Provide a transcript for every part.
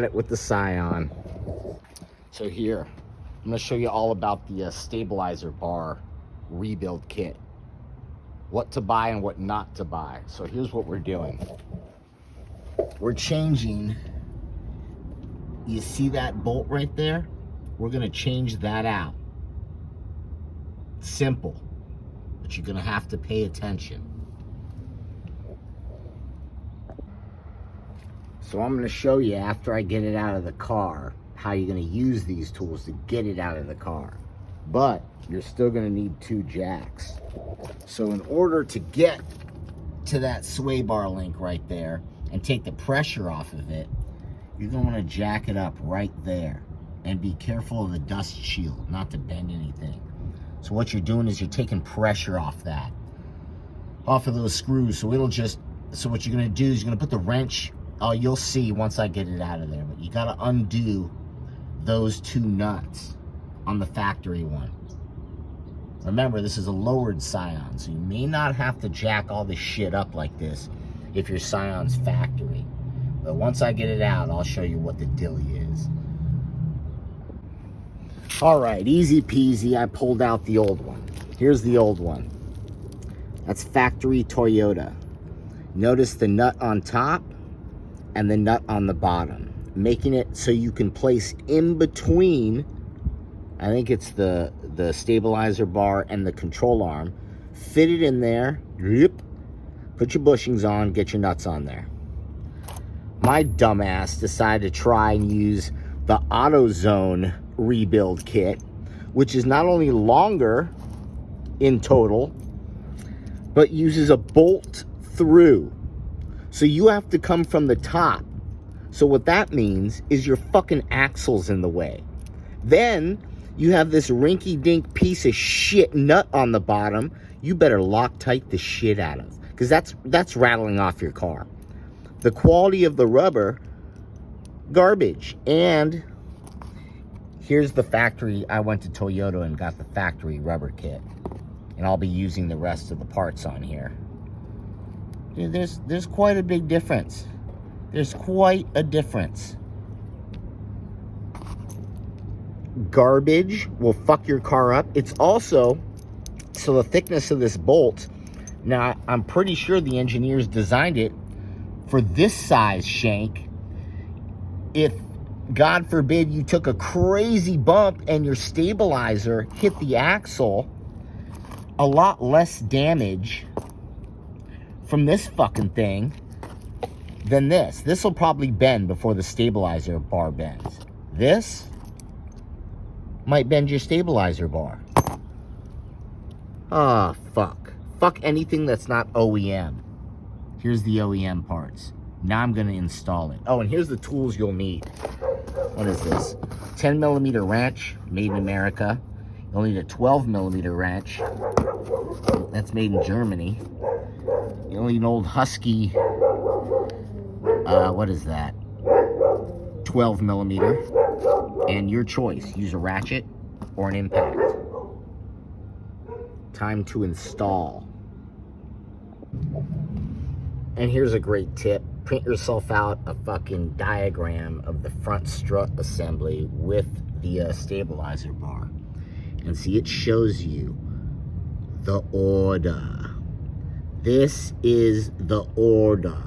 it with the Scion. So here, I'm going to show you all about the stabilizer bar rebuild kit. What to buy and what not to buy. So here's what we're doing. We're changing, you see that bolt right there? We're going to change that out. Simple, but you're going to have to pay attention. So I'm going to show you after I get it out of the car how you're going to use these tools to get it out of the car. But you're still going to need 2 jacks. So in order to get to that sway bar link right there and take the pressure off of it, you're going to want to jack it up right there. And be careful of the dust shield, not to bend anything. So what you're doing is you're taking pressure off of those screws. So it'll just, so what you're going to do is you're going to put the wrench. Oh, you'll see once I get it out of there, but you got to undo those 2 nuts on the factory one. Remember, this is a lowered Scion, so you may not have to jack all this shit up like this if your Scion's factory. But once I get it out, I'll show you what the dilly is. All right, easy peasy, I pulled out the old one. Here's the old one. That's factory Toyota. Notice the nut on top and the nut on the bottom, making it so you can place in between, I think it's the stabilizer bar and the control arm, fit it in there, put your bushings on, get your nuts on there. My dumbass decided to try and use the AutoZone rebuild kit, which is not only longer in total, but uses a bolt through. So you have to come from the top. So what that means is your fucking axle's in the way. Then you have this rinky-dink piece of shit nut on the bottom. You better Loctite the shit out of, because that's rattling off your car. The quality of the rubber, garbage. And here's the factory. I went to Toyota and got the factory rubber kit, and I'll be using the rest of the parts on here. Dude, there's quite a big difference. There's quite a difference. Garbage will fuck your car up. It's also, so the thickness of this bolt, now I'm pretty sure the engineers designed it for this size shank. If, God forbid, you took a crazy bump and your stabilizer hit the axle, a lot less damage from this fucking thing than this. This will probably bend before the stabilizer bar bends. This might bend your stabilizer bar. Ah, fuck. Fuck anything that's not OEM. Here's the OEM parts. Now I'm going to install it. Oh, and here's the tools you'll need. What is this? 10mm wrench, made in America. You'll need a 12mm wrench. That's made in Germany. You'll need an old Husky, what is that? 12mm. And your choice. Use a ratchet or an impact. Time to install. And here's a great tip. Print yourself out a fucking diagram of the front strut assembly with the stabilizer bar. And see, it shows you the order. This is the order.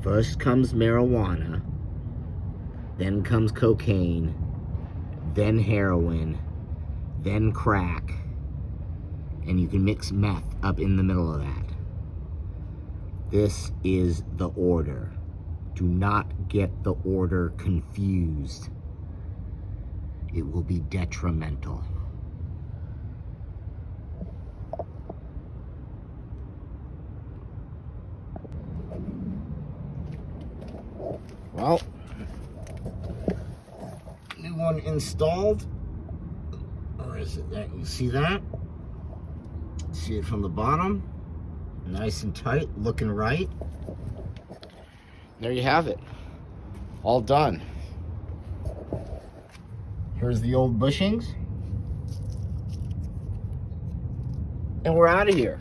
First comes marijuana, then comes cocaine, then heroin, then crack, and you can mix meth up in the middle of that. This is the order. Do not get the order confused. It will be detrimental. Well, new one installed. Or is it that? You see that? See it from the bottom? Nice and tight, looking right. There you have it. All done. Here's the old bushings. And we're out of here.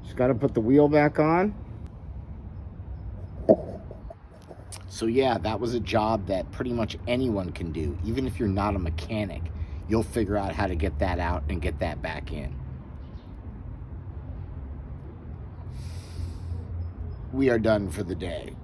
Just got to put the wheel back on. So yeah, that was a job that pretty much anyone can do. Even if you're not a mechanic, you'll figure out how to get that out and get that back in. We are done for the day.